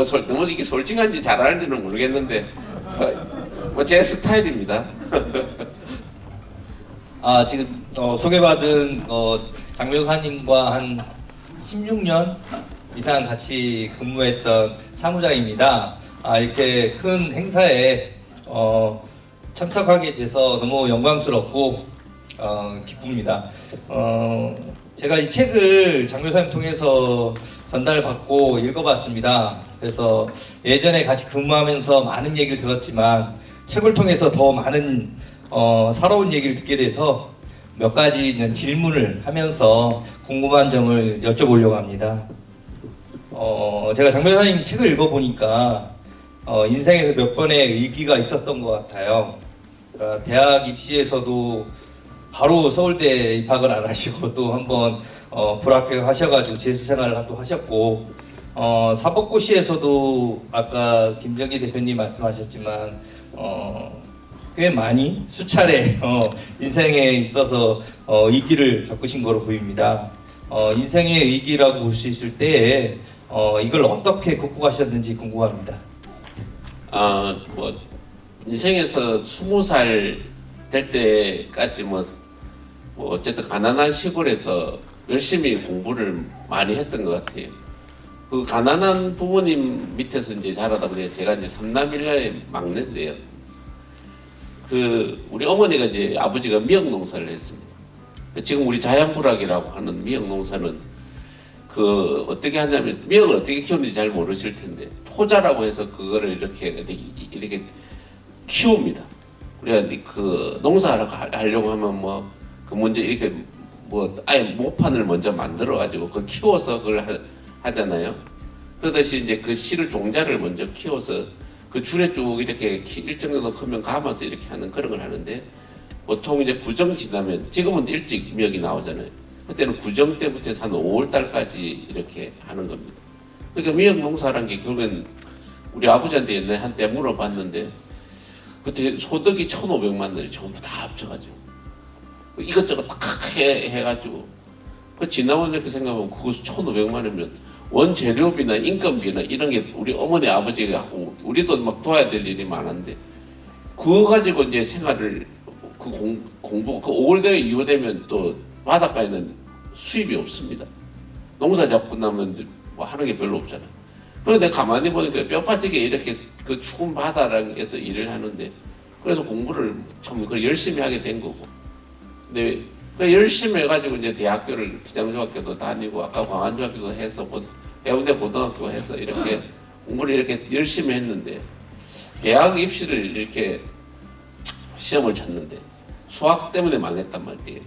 너무 이게 솔직한지 잘 알지는 모르겠는데 뭐 제 스타일입니다. 지금 소개받은 장 변호사님과 한 16년 이상 같이 근무했던 사무장입니다. 이렇게 큰 행사에 참석하게 돼서 너무 영광스럽고 기쁩니다. 제가 이 책을 장 변호사님 통해서 전달받고 읽어봤습니다. 그래서 예전에 같이 근무하면서 많은 얘기를 들었지만 책을 통해서 더 많은 살아온 얘기를 듣게 돼서 몇 가지 질문을 하면서 궁금한 점을 여쭤보려고 합니다. 제가 장 변호사님 책을 읽어보니까 인생에서 몇 번의 위기가 있었던 것 같아요. 그러니까 대학 입시에서도 바로 서울대 입학을 안 하시고 또 한번 불합격하셔가지고 재수생활을 또 하셨고 사법고시에서도 아까 김정기 대표님 말씀하셨지만 꽤 많이 수차례 인생에 있어서 위기를 겪으신 거로 보입니다. 인생의 위기라고 볼 수 있을 때 이걸 어떻게 극복하셨는지 궁금합니다. 뭐 인생에서 20살 될 때까지 뭐 어쨌든 가난한 시골에서 열심히 공부를 많이 했던 것 같아요. 그 가난한 부모님 밑에서 이제 자라다 보니 제가 이제 3남 1녀의 막내인데요. 우리 어머니가 이제 아버지가 미역 농사를 했습니다. 지금 우리 자연불학이라고 하는 미역 농사는 어떻게 하냐면 미역을 어떻게 키우는지 잘 모르실 텐데 포자라고 해서 그거를 이렇게 키웁니다. 우리가 농사를 하려고 하면 먼저 이렇게 아예 모판을 먼저 만들어 가지고 키워서 그걸 하잖아요. 그러듯이 이제 그 씨를 종자를 먼저 키워서 그 줄에 쭉 이렇게 일정 정도 크면 감아서 이렇게 하는 그런 걸 하는데 보통 이제 구정 지나면 지금은 일찍 미역이 나오잖아요. 그때는 구정 때부터 해서 한 5월 달까지 이렇게 하는 겁니다. 그러니까 미역 농사라는 게 결국엔 우리 아버지한테 옛날에 한때 물어봤는데 그때 소득이 1,500만 원이 전부 다 합쳐가지고 이것저것 딱 해가지고 지나고 이렇게 생각하면 그것이 1,500만 원이면 원재료비나 인건비나 이런 게 우리 어머니 아버지가 하고 우리도 막 도와야 될 일이 많은데 그거 가지고 이제 생활을 공부 5월 이후 되면 또 바닷가에는 수입이 없습니다. 농사 잡고 나면 뭐 하는 게 별로 없잖아요. 그런데 가만히 보니까 뼈 빠지게 이렇게 그 추운 바다랑에서 일을 하는데 그래서 공부를 참 열심히 하게 된 거고. 근데 열심히 해가지고 이제 대학교를 비장중학교도 다니고 아까 광안중학교도 해서 해운대 고등학교 해서 이렇게 공부를 이렇게 열심히 했는데 대학 입시를 이렇게 시험을 쳤는데 수학 때문에 망했단 말이에요.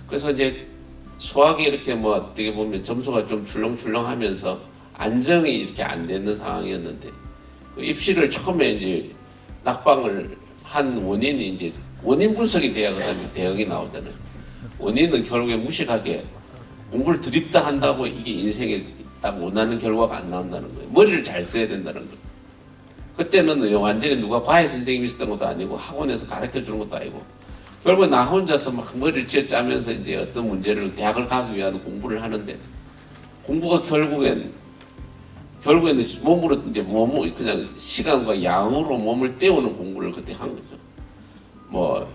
그래서 이제 수학이 이렇게 어떻게 보면 점수가 좀 출렁출렁하면서 안정이 이렇게 안 되는 상황이었는데 입시를 처음에 이제 낙방을 한 원인이 이제 원인 분석이 돼야 그다음에 대응이 나오잖아요. 원인은 결국에 무식하게 공부를 드립다 한다고 이게 인생에 딱 원하는 결과가 안 나온다는 거예요. 머리를 잘 써야 된다는 거예요. 그때는 완전히 누가 과외 선생님이 있었던 것도 아니고 학원에서 가르쳐 주는 것도 아니고 결국에 나 혼자서 막 머리를 쥐어짜면서 이제 어떤 문제를 대학을 가기 위한 공부를 하는데 공부가 결국에는 몸으로 이제 그냥 시간과 양으로 몸을 때우는 공부를 그때 한 거죠.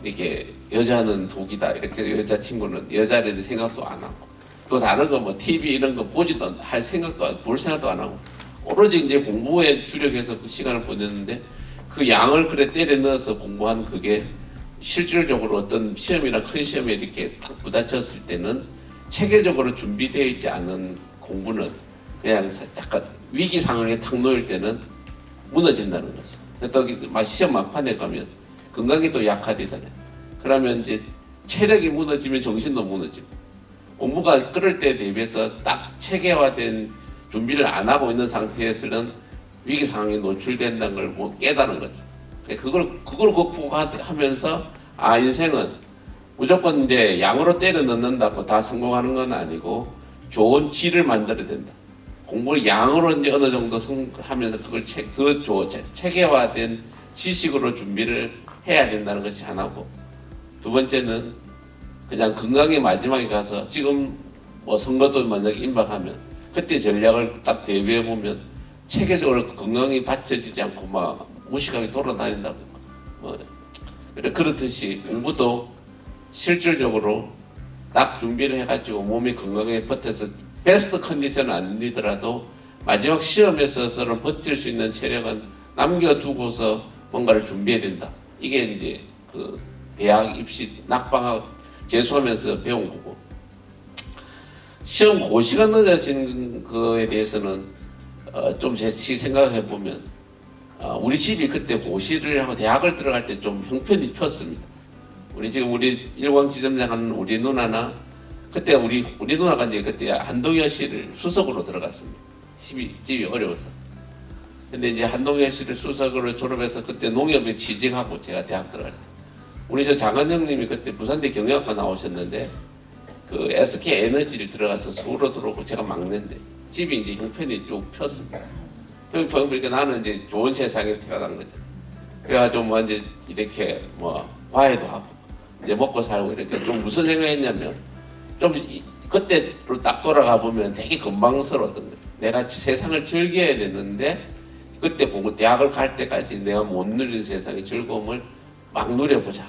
이렇게 여자는 독이다 이렇게 여자친구는 여자라는 생각도 안 하고 또 다른 거 TV 이런 거 보지도 할 생각도 볼 생각도 안 하고 오로지 이제 공부에 주력해서 그 시간을 보냈는데 그 양을 때려 넣어서 공부한 그게 실질적으로 어떤 시험이나 큰 시험에 이렇게 딱 부딪혔을 때는 체계적으로 준비되어 있지 않은 공부는 그냥 약간 위기 상황에 탁 놓일 때는 무너진다는 거죠. 또 시험 막판에 가면 건강이 또 약화되잖아요. 그러면 이제 체력이 무너지면 정신도 무너지고 공부가 끌을 때 대비해서 딱 체계화된 준비를 안 하고 있는 상태에서는 위기 상황에 노출된다는 걸 깨달은 거죠. 그걸 극복하면서 인생은 무조건 이제 양으로 때려 넣는다고 다 성공하는 건 아니고 좋은 질을 만들어야 된다. 공부를 양으로 이제 어느 정도 하면서 그걸 체계화된 지식으로 준비를 해야 된다는 것이 하나고, 두 번째는 그냥 건강의 마지막에 가서 지금 선거도 만약에 임박하면 그때 전략을 딱 대비해 보면 체계적으로 건강이 받쳐지지 않고 막 무식하게 돌아다닌다고 뭐 그렇듯이 공부도 실질적으로 딱 준비를 해가지고 몸이 건강하게 버텨서 베스트 컨디션은 아니더라도 마지막 시험에 있어서는 버틸 수 있는 체력은 남겨두고서 뭔가를 준비해야 된다. 이게 이제 그 대학 입시 낙방학 재수하면서 배운 거고, 시험 고시가 늦어진 거에 대해서는 좀 제 생각해 보면 우리 집이 그때 고시를 하고 대학을 들어갈 때 좀 형편이 폈습니다. 우리 일광지점장 하는 우리 누나나 그때 우리 누나가 이제 그때 한동여시를 수석으로 들어갔습니다. 집이 어려워서. 근데 이제 한동여시를 수석으로 졸업해서 그때 농협에 취직하고 제가 대학 들어갈 때 우리 저 장한 형님이 그때 부산대 경영학과 나오셨는데 그 SK 에너지를 들어가서 서울로 들어오고 제가 막내인데 집이 이제 형편이 쭉 폈습니다. 형편 보니까 나는 이제 좋은 세상에 태어난 거죠. 그래가지고 뭐 이제 이렇게 뭐 과외도 하고 이제 먹고 살고 이렇게 좀 무슨 생각했냐면 좀 그때로 딱 돌아가 보면 되게 건방스러웠던 거예요. 내가 세상을 즐겨야 되는데 그때 공부 대학을 갈 때까지 내가 못 누린 세상의 즐거움을 막 누려보자.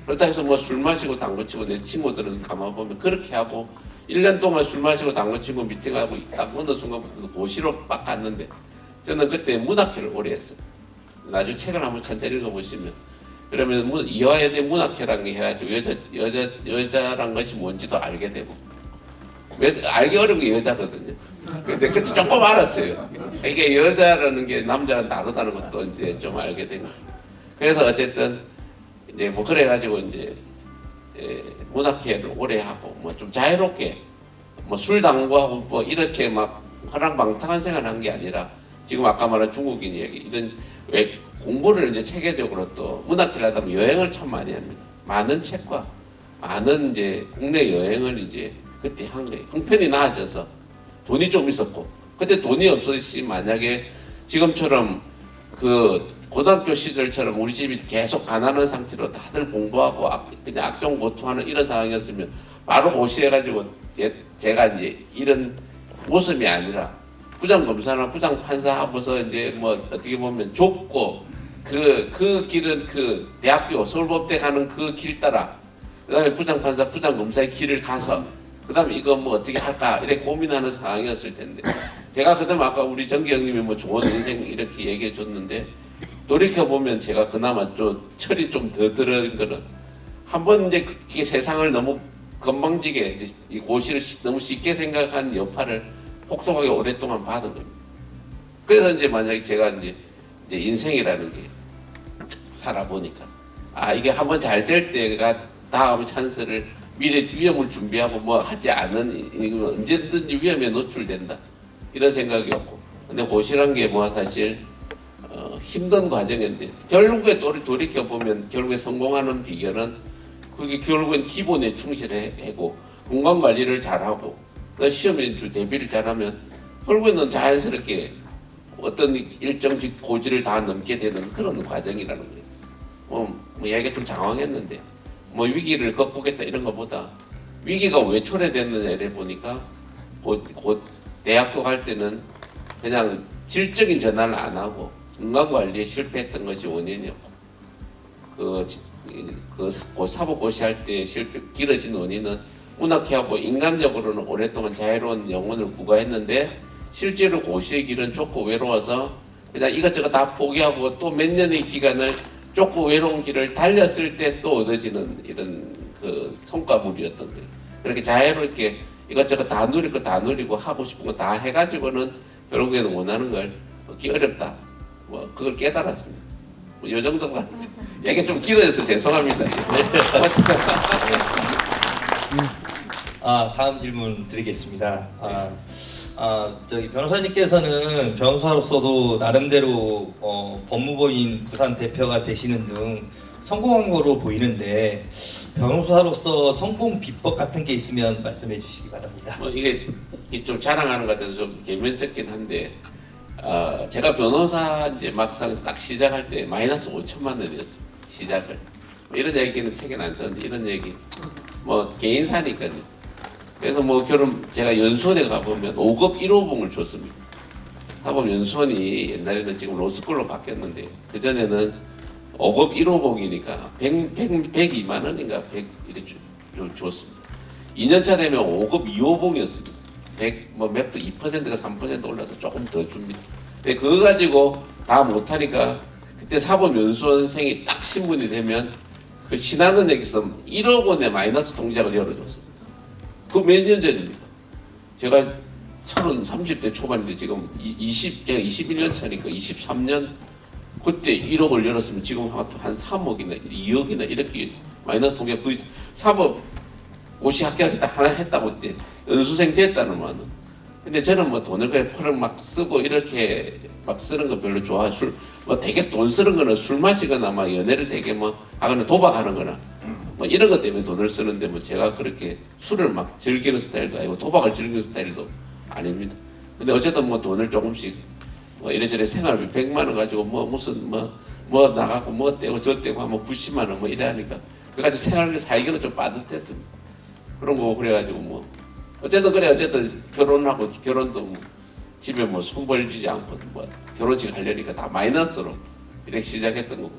그렇다 해서 뭐 술 마시고 당구 치고 내 친구들은 가만 보면 그렇게 하고 1년 동안 술 마시고 당구 치고 미팅하고 딱 어느 순간부터 고시로 막 갔는데 저는 그때 문학회를 오래 했어요. 나중에 책을 한번 천천히 읽어보시면 그러면 이화여대 문학회라는 게 해가지고 여자란 것이 뭔지도 알게 되고 알기 어려운 게 여자거든요. 근데 그때 조금 알았어요. 이게 여자라는 게 남자랑 다르다는 것도 이제 좀 알게 된 거예요. 그래서 어쨌든 이제 뭐 그래가지고 이제 문학회를 오래 하고 뭐 좀 자유롭게 뭐 술 당구하고 뭐 이렇게 막 화랑방탕한 생활한 게 아니라 지금 아까 말한 중국인 얘기 이런 왜 공부를 이제 체계적으로 또 문학회를 하다 보면 여행을 참 많이 합니다. 많은 책과 많은 이제 국내 여행을 이제 그때 한 거예요. 형편이 나아져서 돈이 좀 있었고 그때 돈이 없었지 만약에 지금처럼 그 고등학교 시절처럼 우리 집이 계속 가난한 상태로 다들 공부하고 그냥 악종고투하는 이런 상황이었으면 바로 고시해가지고 제가 이제 이런 모습이 아니라 부장검사나 부장판사 하고서 이제 뭐 어떻게 보면 좁고 그 길은 그 대학교 서울법대 가는 그 길 따라 그다음에 부장판사 부장검사의 길을 가서 그다음에 이거 뭐 어떻게 할까 이렇게 고민하는 상황이었을 텐데 제가 그다음 아까 우리 정기 형님이 뭐 좋은 인생 이렇게 얘기해 줬는데 돌이켜 보면 제가 그나마 좀 철이 좀 더 들은 거는 한번 이제 이게 세상을 너무 건방지게 이 고시를 너무 쉽게 생각한 여파를 혹독하게 오랫동안 받은 겁니다. 그래서 이제 만약에 제가 이제 인생이라는 게 살아보니까 이게 한번 잘 될 때가 다음 찬스를 미래 위험을 준비하고 뭐 하지 않은 언제든지 위험에 노출된다 이런 생각이었고 근데 고시란 게 뭐 사실 힘든 과정인데 결국에 돌이켜 보면 결국에 성공하는 비결은 그게 결국엔 기본에 충실하고 건강 관리를 잘하고 시험에 대비를 잘하면 결국에는 자연스럽게 어떤 일정 고지를 다 넘게 되는 그런 과정이라는 거예요. 뭐 얘기가 좀 장황했는데 뭐 위기를 극복했다 이런 것보다 위기가 왜 초래됐느냐를 보니까 곧 대학교 갈 때는 그냥 질적인 전환을 안 하고 건강 관리에 실패했던 것이 원인이었고 그 사법 고시할 때 길어진 원인은 문학회하고 인간적으로는 오랫동안 자유로운 영혼을 구가했는데 실제로 고시의 길은 좁고 외로워서 그냥 이것저것 다 포기하고 또 몇 년의 기간을 좁고 외로운 길을 달렸을 때 또 얻어지는 이런 그 성과물이었던 거예요. 그렇게 자유롭게 이것저것 다 누릴 거 다 누리고 하고 싶은 거 다 해가지고는 결국에는 원하는 걸 얻기 어렵다. 뭐 그걸 깨달았습니다. 뭐 이 정도가 얘기 좀 길어져서 죄송합니다. 다음 질문 드리겠습니다. 저기 변호사님께서는 변호사로서도 나름대로 법무법인 부산 대표가 되시는 등 성공한 거로 보이는데 변호사로서 성공 비법 같은 게 있으면 말씀해 주시기 바랍니다. 뭐 이게 좀 자랑하는 것 같아서 좀 개면적긴 한데 제가 변호사 이제 막상 딱 시작할 때 마이너스 5천만 원이었어요. 시작을. 뭐 이런 얘기는 책에 안 썼는데 이런 얘기 뭐 개인사니까요. 그래서 뭐 제가 연수원에 가보면 5급 1호봉을 줬습니다. 사법 연수원이 옛날에는 지금 로스쿨로 바뀌었는데 그 전에는 5급 1호봉이니까 102만 원인가 100 이렇게 줬습니다. 2년차 되면 5급 2호봉이었습니다. 100몇 2%가 3% 올라서 조금 더 줍니다. 근데 그거 가지고 다 못하니까 그때 사법연수원생이 딱 신분이 되면 그 신한은행에서 1억 원의 마이너스 통장을 열어줬습니다. 그 몇 년 전입니다. 제가 30대 초반인데 지금 제가 21년 차니까 23년 그때 1억을 열었으면 지금 한 3억이나 2억이나 이렇게 마이너스 통장 그 사법 고시 합격했다 하나 했다고 그때 연수생 됐다는 말은. 근데 저는 뭐 돈을 그냥 펄을 막 쓰고 이렇게 막 쓰는 거 별로 좋아해. 뭐 되게 돈 쓰는 거는 술 마시거나 막 연애를 되게 뭐 하거나 도박하는 거나 뭐 이런 것 때문에 돈을 쓰는데 뭐 제가 그렇게 술을 막 즐기는 스타일도 아니고 도박을 즐기는 스타일도 아닙니다. 근데 어쨌든 뭐 돈을 조금씩 뭐 이래저래 생활비 100만 원 가지고 뭐 무슨 뭐 나가고 뭐 떼고 저 떼고 하면 90만 원 뭐 이래 하니까 그래가지고 생활비 살기는 좀 빠듯했습니다. 그런 거 그래가지고 뭐 어쨌든 결혼하고 결혼도 뭐 집에 뭐 손벌지지 않고 뭐 결혼식 하려니까 다 마이너스로 이렇게 시작했던 거고.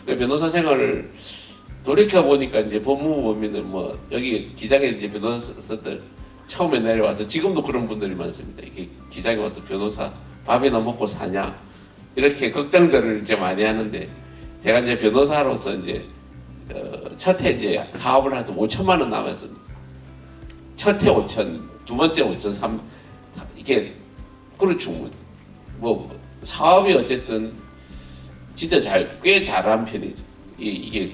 변호사 생활을 돌이켜 보니까 이제 법무법인은 뭐 여기 기장에 이제 변호사들 처음에 내려와서 지금도 그런 분들이 많습니다. 이게 기장에 와서 변호사 밥이나 먹고 사냐 이렇게 걱정들을 이제 많이 하는데 제가 이제 변호사로서 이제 첫해 이제 사업을 해서 5천만 원 남았습니다. 첫해 5천, 두 번째 5천, 이게 그렇죠. 뭐 사업이 어쨌든 진짜 꽤 잘한 편이죠. 이게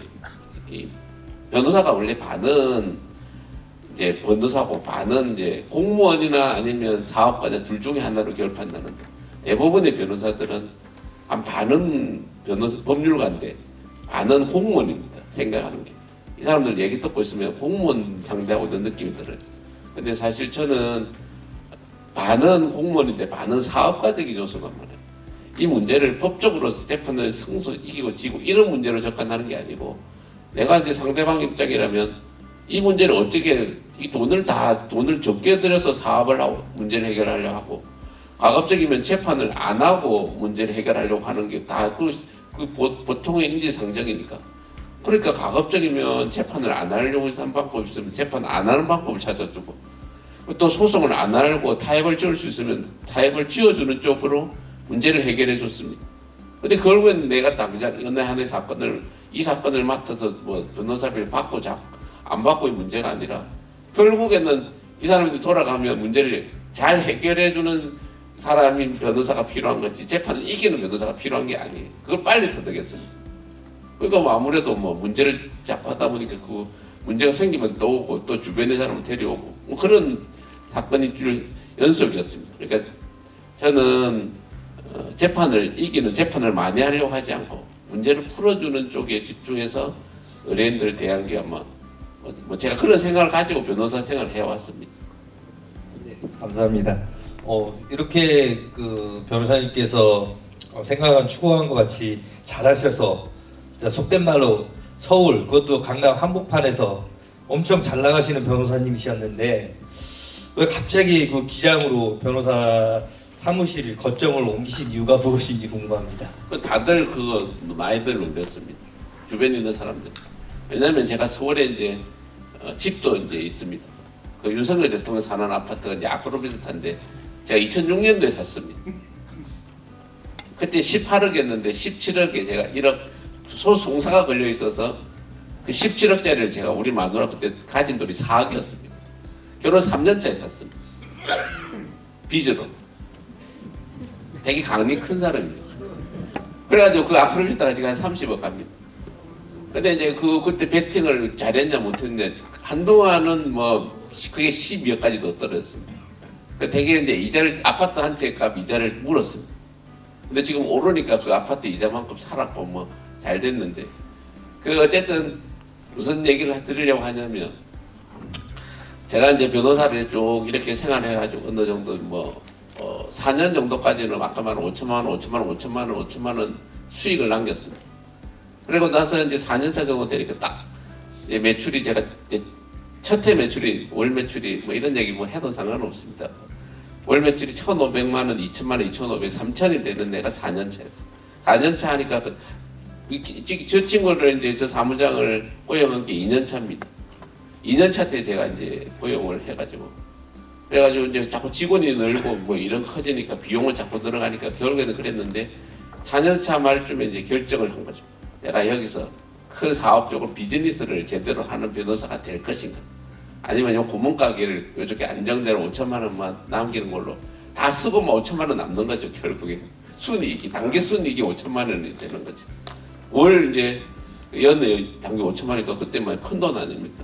변호사가 원래 반은 이제 변호사고 반은 이제 공무원이나 아니면 사업가냐 둘 중에 하나로 결판나는데 대부분의 변호사들은 한 반은 법률가인데 반은 공무원입니다. 생각하는 게. 이 사람들 얘기 듣고 있으면 공무원 상대하고 있는 느낌이 들어요. 근데 사실 저는 반은 공무원인데 반은 사업가적인 요소가 많아요. 이 문제를 법적으로 재판을 승소 이기고 지고 이런 문제로 접근하는 게 아니고 내가 이제 상대방 입장이라면 이 문제를 어떻게 이 돈을 적게 들여서 사업을 하고 문제를 해결하려고 하고 가급적이면 재판을 안 하고 문제를 해결하려고 하는 게 다 보통의 인지상정이니까. 그러니까 가급적이면 재판을 안 하려고 하는 방법이 있으면 재판 안 하는 방법을 찾아주고 또 소송을 안 하려고 타협을 지을 수 있으면 타협을 지어주는 쪽으로 문제를 해결해 줬습니다. 근데 결국엔 내가 당장 어느 하나의 이 사건을 맡아서 뭐 변호사비를 받고 안 받고의 문제가 아니라 결국에는 이 사람이 돌아가면 문제를 잘 해결해 주는 사람인 변호사가 필요한 거지 재판을 이기는 변호사가 필요한 게 아니에요. 그걸 빨리 터득했습니다. 그러니까 뭐 아무래도 뭐 문제를 자꾸 하다 보니까 그 문제가 생기면 또 오고 또 주변의 사람을 데려오고 뭐 그런 사건이 줄 연속이었습니다. 그러니까 저는 재판을 많이 하려고 하지 않고 문제를 풀어주는 쪽에 집중해서 의뢰인들을 대한 게 아마 뭐 제가 그런 생각을 가지고 변호사 생활을 해왔습니다. 네, 감사합니다. 이렇게 그 변호사님께서 생각한 추구한 것 같이 잘하셔서 진짜 속된 말로 서울 그것도 강남 한복판에서 엄청 잘 나가시는 변호사님이셨는데 왜 갑자기 그 기장으로 변호사 사무실 거점을 옮기신 이유가 무엇인지 궁금합니다. 다들 그거 많이들 놀랐습니다. 주변에 있는 사람들. 왜냐하면 제가 서울에 이제 집도 이제 있습니다. 그 윤석열 대통령 사는 아파트가 이제 앞으로 비슷한데 제가 2006년도에 샀습니다. 그때 18억이었는데 17억에 제가 1억 소송사가 걸려 있어서 그 17억짜리를 제가 우리 마누라 그때 가진 돈이 4억이었습니다. 결혼 3년차에 샀습니다. 빚으로. 되게 강미 큰 사람입니다. 그래가지고 그 앞으로 비슷하가 지금 한 30억 갑니다. 근데 이제 그때 베팅을 잘했냐 못했냐 한동안은 뭐 그게 12억까지도 떨어졌습니다. 되게 이제 아파트 한 채 값 이자를 물었습니다. 근데 지금 오르니까 그 아파트 이자만큼 살았고 뭐 잘 됐는데 어쨌든 무슨 얘기를 드리려고 하냐면 제가 이제 변호사를 쭉 이렇게 생활해가지고 어느 정도 4년 정도까지는 아까 말한 5천만 원 수익을 남겼습니다. 그리고 나서 이제 4년차 정도 되니까 딱 이제 매출이 제가 이제 첫해 매출이 월 매출이 뭐 이런 얘기 뭐 해도 상관없습니다. 월 매출이 1,500만 원, 2천만 원, 2,500, 3천이 되는 내가 4년 차였어. 4년 차 하니까 저 친구를 이제 저 사무장을 고용한 게 2년 차입니다. 2년 차 때 제가 이제 고용을 해가지고 그래가지고 이제 자꾸 직원이 늘고 뭐 이런 커지니까 비용은 자꾸 들어가니까 결국에는 그랬는데 4년 차 말쯤에 이제 결정을 한 거죠. 내가 여기서 큰 사업적으로 비즈니스를 제대로 하는 변호사가 될 것인가, 아니면 요 구멍가게를 요렇게 안정대로 5천만 원만 남기는 걸로 다 쓰고 뭐 5천만 원 남는 거죠. 결국에 순이익이, 단기 순이익이 5천만 원이 되는 거죠. 월 이제 연에 단기 5천만 원이니까 그때만 큰 돈 아닙니까?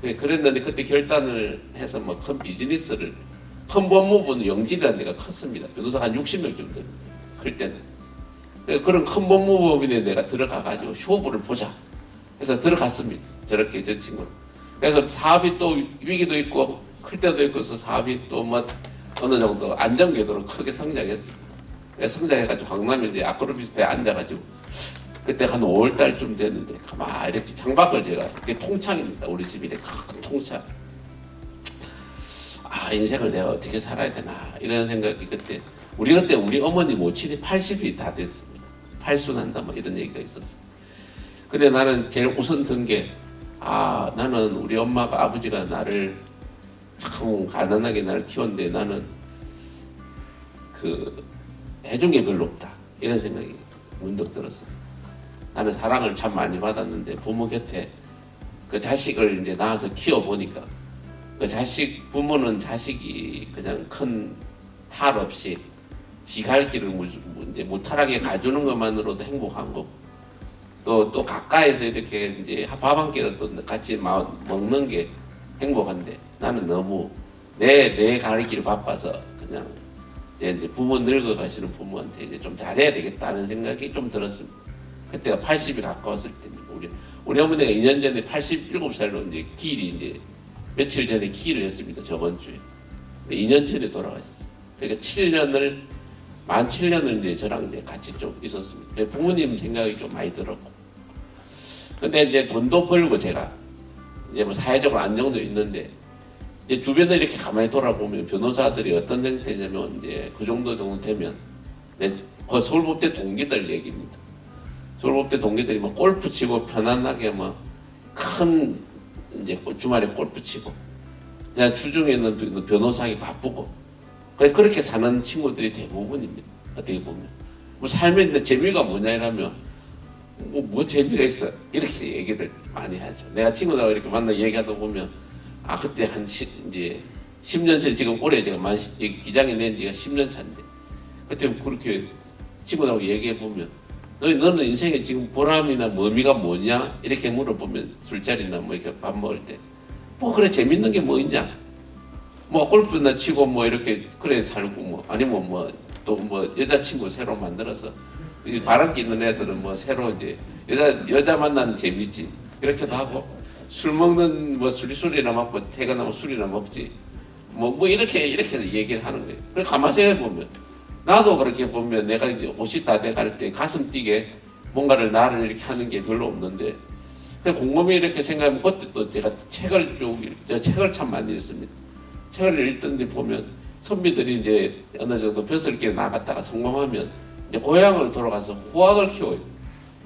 네, 그랬는데 그때 결단을 해서 뭐 큰 비즈니스를, 큰 법무부는 영진이라는 데가 컸습니다. 변호사가 한 60명 정도 됩니다. 클 때는. 그런 큰 법무법인에 내가 들어가가지고 쇼부를 보자 해서 들어갔습니다. 저렇게 저 친구. 그래서 사업이 또 위기도 있고 클 때도 있고 해서 사업이 또 뭐 어느 정도 안정궤도로 크게 성장했습니다. 그래서 성장해가지고 강남에 이제 아크로비스트에 앉아가지고 그때 한 5월달쯤 됐는데 가만 이렇게 창밖을 제가 이렇게 통창입니다. 우리 집이 이렇게 큰 통창. 아, 인생을 내가 어떻게 살아야 되나 이런 생각이 그때 우리 어머니 모친이 80이 다 됐습니다. 팔순한다 뭐 이런 얘기가 있었어요. 근데 나는 제일 우선 든 게, 아, 나는 우리 엄마가 아버지가 나를 참 가난하게 나를 키웠는데 나는 그 해준 게 별로 없다 이런 생각이 문득 들었어요. 나는 사랑을 참 많이 받았는데 부모 곁에 그 자식을 이제 낳아서 키워 보니까 그 자식, 부모는 자식이 그냥 큰 탈 없이 지 갈 길을 이제 무탈하게 가주는 것만으로도 행복한 거고, 또 가까이서 이렇게 이제 밥 한 끼를 또 같이 먹는 게 행복한데, 나는 너무 내 갈 길 바빠서 그냥 이제 부모 늙어 가시는 부모한테 이제 좀 잘해야 되겠다는 생각이 좀 들었습니다. 그때가 80이 가까웠을 때입니다. 우리 어머니가 2년 전에 87살로 이제 기일이 이제 며칠 전에 기일을 했습니다. 저번 주에. 2년 전에 돌아가셨어요. 그러니까 만 7년을 이제 저랑 이제 같이 좀 있었습니다. 부모님 생각이 좀 많이 들었고. 근데 이제 돈도 벌고 제가 이제 뭐 사회적으로 안정도 있는데, 이제 주변에 이렇게 가만히 돌아보면 변호사들이 어떤 형태냐면 이제 그 정도 되면 그 서울법대 동기들 얘기입니다. 서울법대 동기들이 뭐 골프 치고 편안하게 뭐 큰 이제 주말에 골프 치고, 그냥 주중에는 변호사하기 바쁘고, 그렇게 사는 친구들이 대부분입니다. 어떻게 보면 뭐 삶의 재미가 뭐냐 이러면 뭐 재미가 있어 이렇게 얘기들 많이 하죠. 내가 친구들하고 이렇게 만나 얘기하다 보면, 아, 그때 이제 10년 전, 지금 올해 제가 기장이 낸 지가 10년 차인데 그때 그렇게 친구들하고 얘기해 보면, 너는 인생에 지금 보람이나 의미가 뭐냐 이렇게 물어보면, 술자리나 뭐 이렇게 밥 먹을 때 뭐 그래 재밌는 게 뭐 있냐, 뭐 골프나 치고 뭐 이렇게 그래 살고, 뭐 아니면 뭐 또 뭐 여자친구 새로 만들어서 바람기 있는 애들은 뭐 새로 이제 여자 만나는 재미지 이렇게도 하고, 술 먹는 뭐 술이나 먹고 퇴근하고 술이나 먹지 뭐 이렇게 얘기를 하는 거예요. 그래 가만히 해보면 나도 그렇게 보면 내가 이제 50 다 돼갈 때 가슴 뛰게 뭔가를 나를 이렇게 하는 게 별로 없는데, 그냥 곰곰이 이렇게 생각하면 그때 또 제가 책을 참 많이 읽습니다. 책을 읽던데 보면 선비들이 이제 어느 정도 벼슬길 나갔다가 성공하면 이제 고향을 돌아가서 후학을 키워요.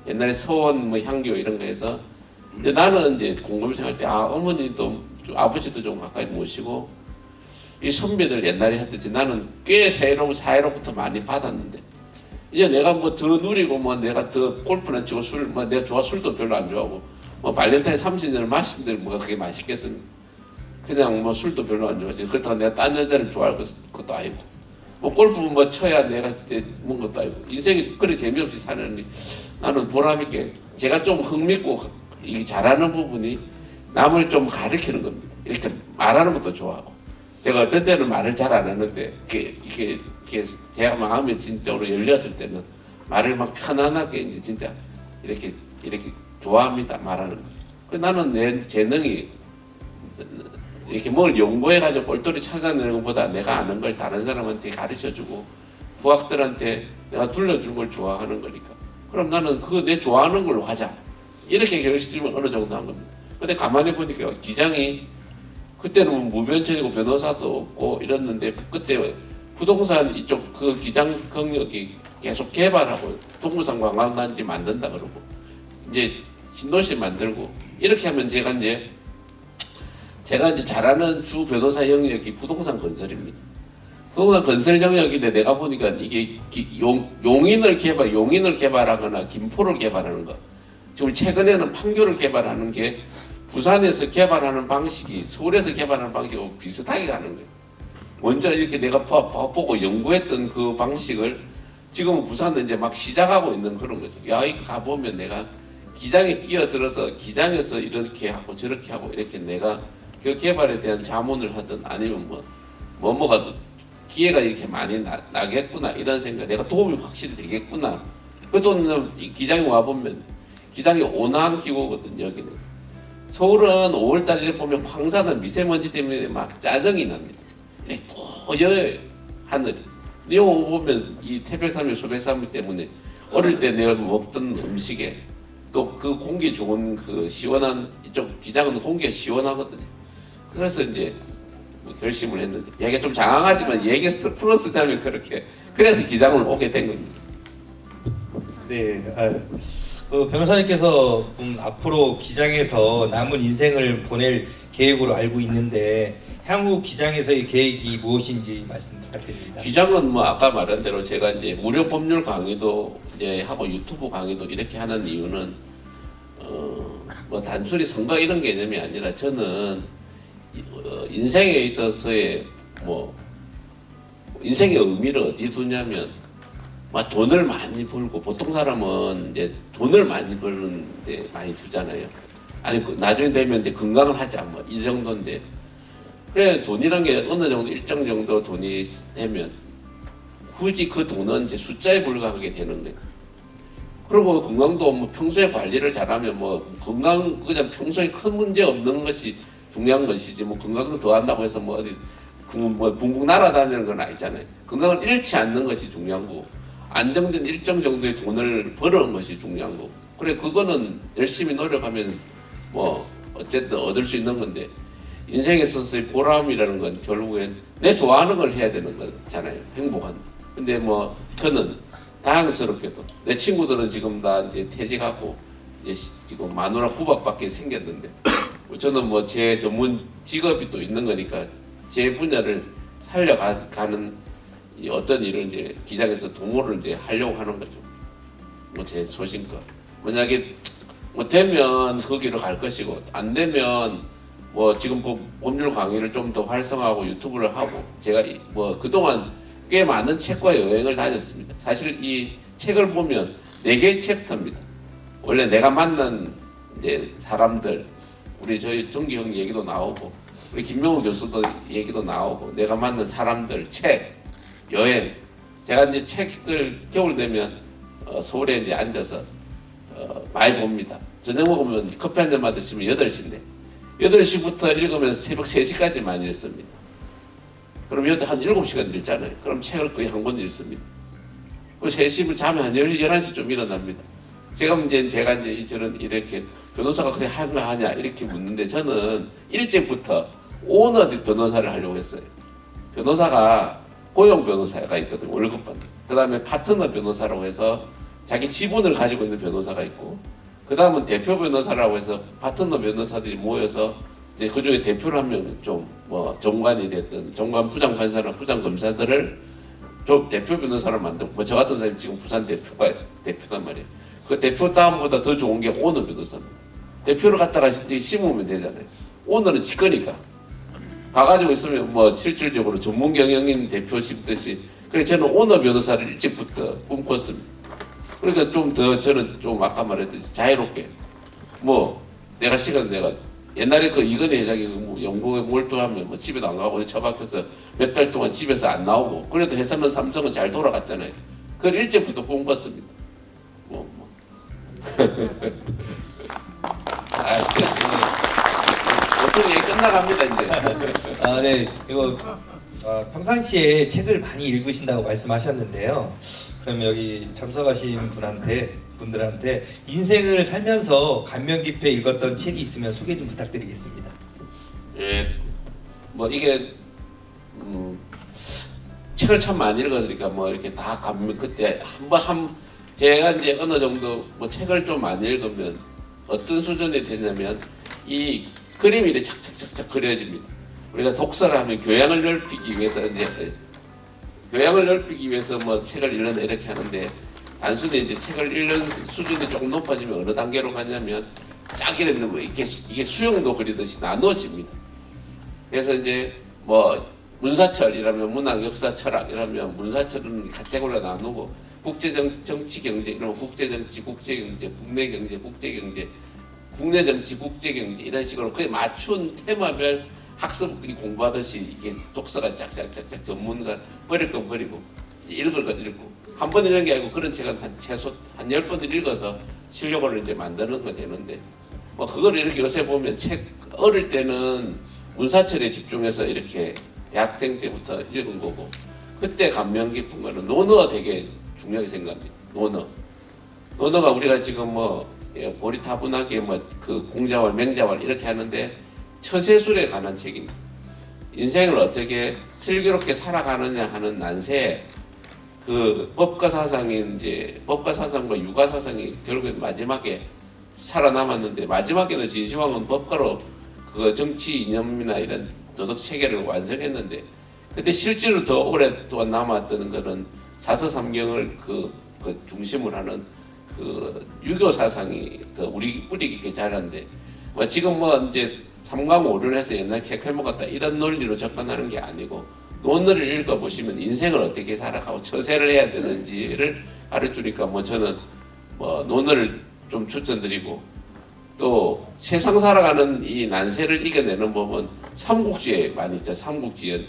옛날에 서원 뭐 향교 이런 거 해서, 이제 나는 이제 곰곰이 생각할 때, 아, 어머니도 아버지도 좀 가까이 모시고 이 선비들 옛날에 했듯이 나는 꽤 사회로부터 많이 받았는데, 이제 내가 뭐 더 누리고 뭐 내가 더 골프나 치고 뭐 내가 술도 별로 안 좋아하고 뭐 발렌타인 30년을 마신들 뭐가 그게 맛있겠습니까? 그냥 뭐 술도 별로 안 좋아하지. 그렇다고 내가 딴 여자를 좋아할 것도 아니고, 뭐 골프 뭐 쳐야 내가 뭔 것도 아니고, 인생이 그리 재미없이 사느니 나는 보람있게 제가 좀 흥밌고 이 잘하는 부분이 남을 좀 가르치는 겁니다. 이렇게 말하는 것도 좋아하고, 제가 어떤 때는 말을 잘 안 하는데 이게 제가 마음이 진짜로 열렸을 때는 말을 막 편안하게 이제 진짜 이렇게 좋아합니다. 말하는 거. 나는 내 재능이 이렇게 뭘 연구해가지고 꼴똘히 찾아내는 것보다 내가 아는 걸 다른 사람한테 가르쳐주고 부학들한테 내가 둘러주는 걸 좋아하는 거니까, 그럼 나는 그거 내 좋아하는 걸로 하자 이렇게 결심을 어느 정도 한 겁니다. 근데 가만히 보니까 기장이 그때는 뭐 무변천이고 변호사도 없고 이랬는데 그때 부동산 이쪽 그 기장 경력이 계속 개발하고 동부산 관광단지 만든다 그러고 이제 신도시 만들고 이렇게 하면 제가 이제 잘하는 주 변호사 영역이 부동산 건설입니다. 부동산 건설 영역인데 내가 보니까 이게 용인을 개발하거나 김포를 개발하는 거. 지금 최근에는 판교를 개발하는 게 부산에서 개발하는 방식이 서울에서 개발하는 방식하고 비슷하게 가는 거예요. 먼저 이렇게 내가 보고 연구했던 그 방식을 지금 부산은 이제 막 시작하고 있는 그런 거죠. 야, 이거 가보면 내가 기장에 끼어들어서 기장에서 이렇게 하고 저렇게 하고 이렇게 내가 그 개발에 대한 자문을 하든 아니면 뭐가 기회가 이렇게 많이 나겠구나 이런 생각, 내가 도움이 확실히 되겠구나. 그것도 이 기장에 와보면 기장이 온화한 기후거든요. 여기는 서울은 5월달에 보면 황사나 미세먼지 때문에 막 짜증이 납니다. 뿌여요 하늘이. 이거 보면 이 태백산맥 소백산맥 때문에 어릴 때 내가 먹던 음식에 또 그 공기 좋은 그 시원한 이쪽 기장은 공기가 시원하거든요. 그래서 이제 뭐 결심을 했는데 얘기가 좀 장황하지만 얘기를 풀어쓰자면 그렇게 그래서 기장을 오게 된 겁니다. 네, 그 변호사님께서 앞으로 기장에서 남은 인생을 보낼 계획으로 알고 있는데 향후 기장에서의 계획이 무엇인지 말씀 부탁드립니다. 기장은 뭐 아까 말한 대로 제가 이제 무료 법률 강의도 이제 하고 유튜브 강의도 이렇게 하는 이유는 뭐 단순히 선거 이런 개념이 아니라 저는 인생에 있어서의 뭐 인생의 의미를 어디 두냐면 막 돈을 많이 벌고 보통 사람은 이제 돈을 많이 버는데 많이 두잖아요. 아니 나중에 되면 이제 건강을 하자 뭐 이 정도인데 그래 돈이란 게 어느 정도 일정 정도 돈이 되면 굳이 그 돈은 이제 숫자에 불과하게 되는 거예요. 그리고 건강도 뭐 평소에 관리를 잘하면 뭐 건강 그냥 평소에 큰 문제 없는 것이 중요한 것이지 뭐 건강을 더 한다고 해서 뭐 어디 뭐 붕붕 날아다니는 건 아니잖아요. 건강을 잃지 않는 것이 중요한 거고 안정된 일정 정도의 돈을 벌어온 것이 중요한 거고 그래 그거는 열심히 노력하면 뭐 어쨌든 얻을 수 있는 건데 인생에 있어서의 보람이라는 건 결국엔 내 좋아하는 걸 해야 되는 거잖아요. 행복한. 근데 뭐 저는 다행스럽게도 내 친구들은 지금 다 이제 퇴직하고 이제 지금 마누라 후박밖에 생겼는데 저는 뭐 제 전문 직업이 또 있는 거니까 제 분야를 살려가는 어떤 일을 이제 기장에서 동호를 이제 하려고 하는 거죠. 뭐 제 소신껏 만약에 뭐 되면 거기로 갈 것이고 안 되면 뭐 지금 법률 강의를 좀 더 활성화하고 유튜브를 하고 제가 뭐 그동안 꽤 많은 책과 여행을 다녔습니다. 사실 이 책을 보면 4개의 챕터입니다. 원래 내가 만난 이제 사람들 우리 저희 정기 형 얘기도 나오고 우리 김명우 교수도 얘기도 나오고 내가 만난 사람들 책 여행 제가 이제 책을 겨울 되면 서울에 이제 앉아서 많이 봅니다. 저녁 먹으면 커피 한 잔만 드시면 8시인데 8시부터 읽으면서 새벽 3시까지만 읽습니다. 그럼 여기 한 7시간 읽잖아요. 그럼 책을 거의 한 권 읽습니다. 그 3시면 잠이 한 11시쯤 일어납니다. 제가 이제 저는 이렇게 변호사가 그래 한가 하냐 이렇게 묻는데 저는 일찍부터 오너 변호사를 하려고 했어요. 변호사가 고용 변호사가 있거든요. 월급 받는. 그 다음에 파트너 변호사라고 해서 자기 지분을 가지고 있는 변호사가 있고 그 다음은 대표 변호사라고 해서 파트너 변호사들이 모여서 이제 그 중에 대표를 한 명 좀 뭐 정관이 됐든 정관 부장판사나 부장검사들을 좀 대표 변호사를 만들고 뭐 저 같은 사람이 지금 부산 대표단 말이에요. 그 대표 다음보다 더 좋은 게 오너 변호사입니다. 대표를 갖다가 심으면 되잖아요. 오너는 직거니까 가가지고 있으면 뭐 실질적으로 전문 경영인 대표 심듯이 그래서 저는 오너 변호사를 일찍부터 꿈꿨습니다. 그러니까 좀 더 저는 좀 아까 말했듯이 자유롭게 뭐 내가 옛날에 그 이건희 회장이 뭐 연구에 몰두하면 뭐 집에도 안 가고 처박혀서 몇 달 동안 집에서 안 나오고 그래도 회사는 삼성은 잘 돌아갔잖아요. 그걸 일찍부터 꿈꿨습니다. 보통 얘기 끝나갑니다 이제. 네, 이거 평상시에 책을 많이 읽으신다고 말씀하셨는데요. 그럼 여기 참석하신 분들한테 인생을 살면서 감명 깊게 읽었던 책이 있으면 소개 좀 부탁드리겠습니다. 예, 뭐 이게 책을 참 많이 읽었으니까 뭐 이렇게 다 감명 그때 제가 이제 어느 정도 뭐 책을 좀 많이 읽으면 어떤 수준이 되냐면 이 그림이 이렇게 착착착착 그려집니다. 우리가 독서를 하면 교양을 넓히기 위해서 이제 교양을 넓히기 위해서 뭐 책을 읽는다 이렇게 하는데 단순히 이제 책을 읽는 수준이 조금 높아지면 어느 단계로 가냐면 쫙 이랬는데 뭐 이게 수영도 그리듯이 나누어집니다. 그래서 이제 뭐 문사철이라면 문학, 역사, 철학 이러면 문사철은 카테고리가 나누고 정치, 경제 이러면 국제정치, 국제경제, 국내 경제, 국제경제, 국내 정치, 국제경제 이런 식으로 거의 맞춘 테마별 학습이 공부하듯이 이게 독서가 짝짝짝짝 전문가 버릴 건 버리고 읽을 건 읽고 한 번 읽는 게 아니고 그런 책은 최소 한 10번을 읽어서 실력을 이제 만드는 거 되는데 뭐 그걸 이렇게 요새 보면 책 어릴 때는 문사철에 집중해서 이렇게 대학생 때부터 읽은 거고 그때 감명 깊은 거는 논어 되게 중요하게 생각합니다. 논어가 우리가 지금 뭐 고리타분하게 뭐 그 공자왈, 맹자왈 이렇게 하는데 처세술에 관한 책입니다. 인생을 어떻게 슬기롭게 살아가느냐 하는 난세에 그 법과 사상이 이제 법과 사상과 육아 사상이 결국엔 마지막에 살아남았는데 마지막에는 진시황은 법가로 그 정치 이념이나 이런 도덕 체계를 완성했는데 근데 실제로 더 오랫동안 남았던 거는 사서삼경을 그 중심으로 하는 그 유교 사상이 더 우리 뿌리 깊게 자랐는데 뭐 지금 뭐 이제 삼강오륜 해서 옛날 캐캐 먹었다 이런 논리로 접근하는 게 아니고 논어를 읽어보시면 인생을 어떻게 살아가고 처세를 해야 되는지를 가르치니까 뭐 저는 뭐 논어를 좀 추천드리고 또 세상 살아가는 이 난세를 이겨내는 법은 삼국지에 많이 있죠. 삼국지연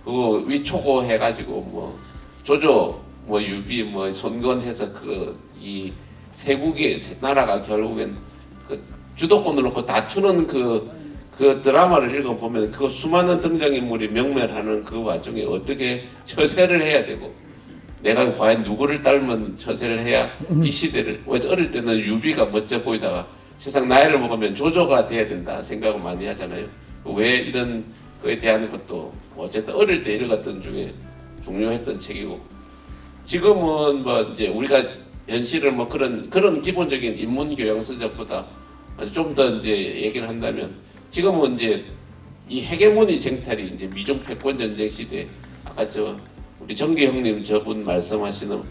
그거 위초고 해가지고 뭐 조조 뭐 유비 뭐 손건해서 그 이 세국의 나라가 결국엔 그 주도권을 놓고 다투는 그 드라마를 읽어보면 그 수많은 등장인물이 명멸하는 그 와중에 어떻게 처세를 해야 되고 내가 과연 누구를 닮은 처세를 해야 이 시대를 어릴 때는 유비가 멋져 보이다가 세상 나이를 먹으면 조조가 돼야 된다 생각을 많이 하잖아요. 왜 이런 거에 대한 것도 어쨌든 어릴 때 읽었던 중에 중요했던 책이고 지금은 뭐 이제 우리가 현실을 뭐 그런 기본적인 인문 교양 서적보다 좀 더 이제 얘기를 한다면 지금은 이제 이 헤게모니 쟁탈이 이제 미중 패권 전쟁 시대 아까 우리 정기 형님 저분 말씀하시는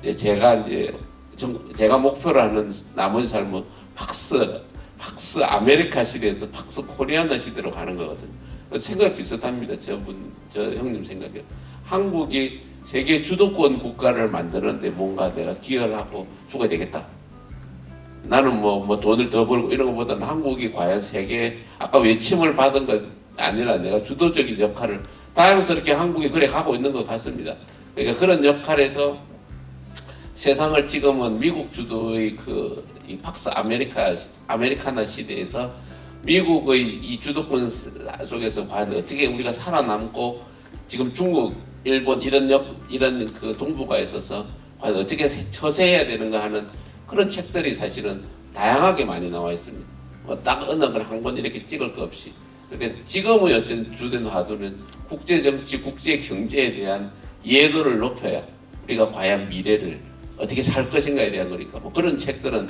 이제 제가 목표로 하는 남은 삶은 팍스 아메리카 시대에서 팍스 코리아나 시대로 가는 거거든요. 생각 비슷합니다. 저 형님 생각에 한국이 세계 주도권 국가를 만드는데 뭔가 내가 기여를 하고 죽어야 되겠다. 나는 뭐 돈을 더 벌고 이런 것보다는 한국이 과연 세계 아까 외침을 받은 것 아니라 내가 주도적인 역할을 다양스럽게 한국이 그래 가고 있는 것 같습니다. 그러니까 그런 역할에서 세상을 지금은 미국 주도의 이 팍스 아메리카나 시대에서 미국의 이 주도권 속에서 과연 어떻게 우리가 살아남고 지금 중국, 일본 이런 그 동북아에 있어서 과연 어떻게 처세해야 되는가 하는 그런 책들이 사실은 다양하게 많이 나와 있습니다. 딱 어느 걸 한 권 이렇게 찍을 거 없이. 그러니까 지금의 어떤 주된 화두는 국제 정치, 국제 경제에 대한 이해도를 높여야 우리가 과연 미래를 어떻게 살 것인가에 대한 거니까 뭐 그런 책들은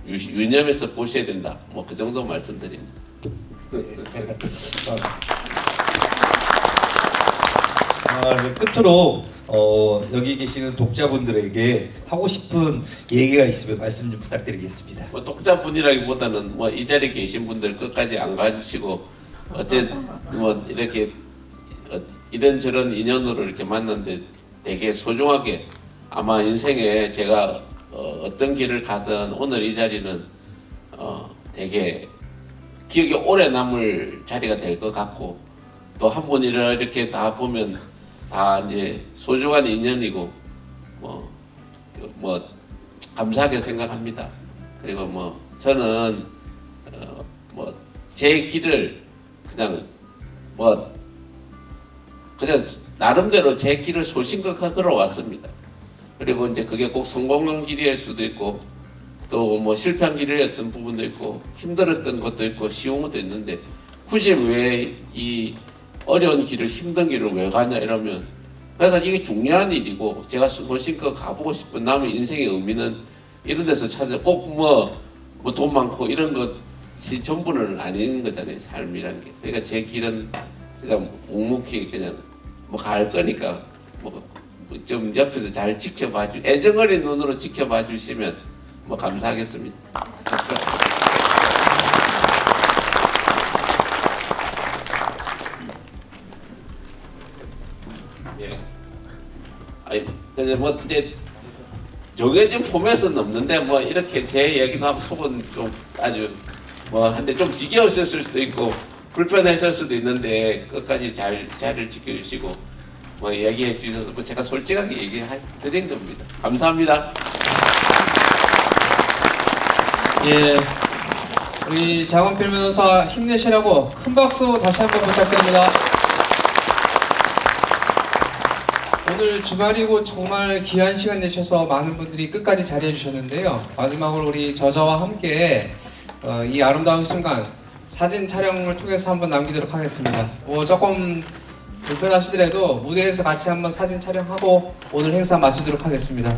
유념해서 보셔야 된다. 뭐 그 정도 말씀드립니다. 끝으로 여기 계시는 독자분들에게 하고 싶은 얘기가 있으면 말씀 좀 부탁드리겠습니다. 뭐 독자분이라기보다는 뭐 이 자리에 계신 분들 끝까지 안 가주시고 어쨌든 뭐 이렇게 이런저런 인연으로 이렇게 만났는데 되게 소중하게 아마 인생에 제가 어떤 길을 가든 오늘 이 자리는 되게 기억이 오래 남을 자리가 될 것 같고 또 한 분 이렇게 다 보면 다 이제 소중한 인연이고 뭐 감사하게 생각합니다. 그리고 뭐 저는 뭐 제 길을 그냥 나름대로 제 길을 소신껏 걸어왔습니다. 그리고 이제 그게 꼭 성공한 길일 수도 있고 또 뭐 실패한 길이었던 부분도 있고 힘들었던 것도 있고 쉬운 것도 있는데 굳이 왜 이 어려운 길을 힘든 길을 왜 가냐 이러면 그래서 이게 중요한 일이고 제가 소신껏 가보고 싶은 남의 인생의 의미는 이런 데서 찾아 꼭 뭐 돈 많고 이런 것이 전부는 아닌 거잖아요. 삶이라는 게. 그러니까 제 길은 그냥 묵묵히 그냥 뭐 갈 거니까 뭐 좀 옆에서 잘 지켜봐 애정 어린 눈으로 지켜봐 주시면 뭐 감사하겠습니다. 예. 아니 근데 뭐 이제 정해진 포맷은 없는데 뭐 이렇게 제 얘기도 하고 속은 좀 아주 뭐 한데 좀 지겨우셨을 수도 있고 불편했을 수도 있는데 끝까지 잘 자리를 지켜주시고 뭐 얘기해 주셔서 뭐 제가 솔직하게 얘기해 드린 겁니다. 감사합니다. 예, 우리 장원필 변호사 힘내시라고 큰 박수 다시 한번 부탁드립니다. 오늘 주말이고 정말 귀한 시간 내셔서 많은 분들이 끝까지 자리해 주셨는데요. 마지막으로 우리 저자와 함께 이 아름다운 순간 사진 촬영을 통해서 한번 남기도록 하겠습니다. 조금 불편하시더라도 무대에서 같이 한번 사진 촬영하고 오늘 행사 마치도록 하겠습니다.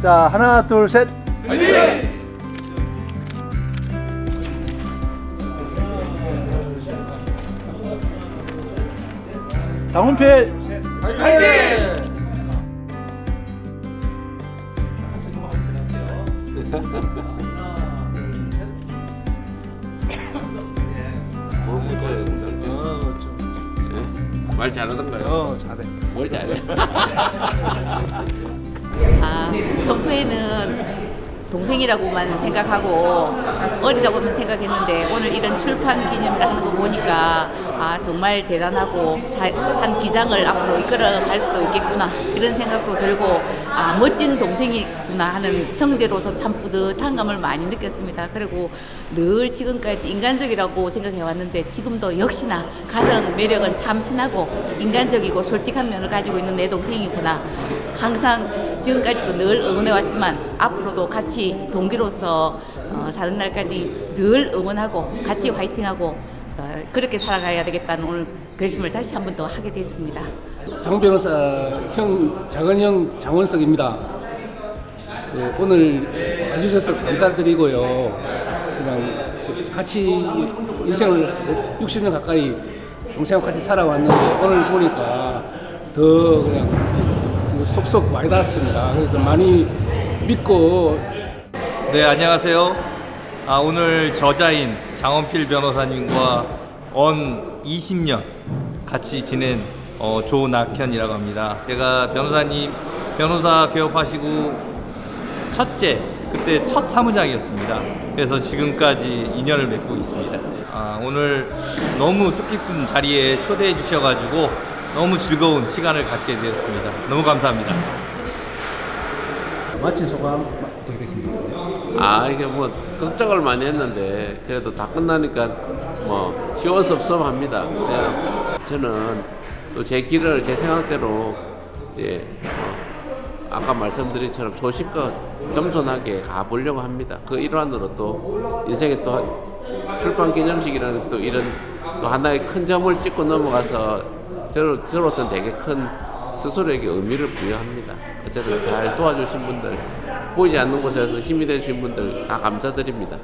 자, 하나, 둘, 셋. 장훈필. 말 잘하던가요? 잘해. 뭘 잘해? 평소에는 동생이라고만 생각하고 어리다고만 생각했는데 오늘 이런 출판 기념을 하는 거 보니까 정말 대단하고 한 기장을 앞으로 이끌어갈 수도 있겠구나 이런 생각도 들고 멋진 동생이구나 하는 형제로서 참 뿌듯한 감을 많이 느꼈습니다. 그리고 늘 지금까지 인간적이라고 생각해 왔는데 지금도 역시나 가정 매력은 참 신하고 인간적이고 솔직한 면을 가지고 있는 내 동생이구나. 항상 지금까지도 늘 응원해 왔지만 앞으로도 같이 동기로서 사는 날까지 늘 응원하고 같이 화이팅하고 그렇게 살아가야 되겠다는 오늘 결심을 다시 한 번 더 하게 됐습니다. 장 변호사 형, 작은 형 장원석입니다. 오늘 와주셔서 감사드리고요. 그냥 같이 인생을 60년 가까이 동생하고 같이 살아왔는데 오늘 보니까 더 그냥 속속 많이 닿았습니다. 그래서 많이 믿고. 네, 안녕하세요. 오늘 저자인 장원필 변호사님과 언 20년 같이 지낸 조낙현이라고 합니다. 제가 변호사님 변호사 개업하시고 그때 첫 사무장이었습니다. 그래서 지금까지 인연을 맺고 있습니다. 오늘 너무 뜻깊은 자리에 초대해 주셔가지고 너무 즐거운 시간을 갖게 되었습니다. 너무 감사합니다. 마친 소감 어떻게 되십니까? 이게 뭐 걱정을 많이 했는데 그래도 다 끝나니까 뭐 시원섭섭합니다. 그냥 저는 또 제 길을 제 생각대로 이제 아까 말씀드린 처럼 소신껏 겸손하게 가보려고 합니다. 그 일환으로 또 인생에 또 출판 기념식이라는 또 이런 또 하나의 큰 점을 찍고 넘어가서 저로서는 되게 큰 스스로에게 의미를 부여합니다. 어쨌든 잘 도와주신 분들, 보이지 않는 곳에서 힘이 되신 분들 다 감사드립니다.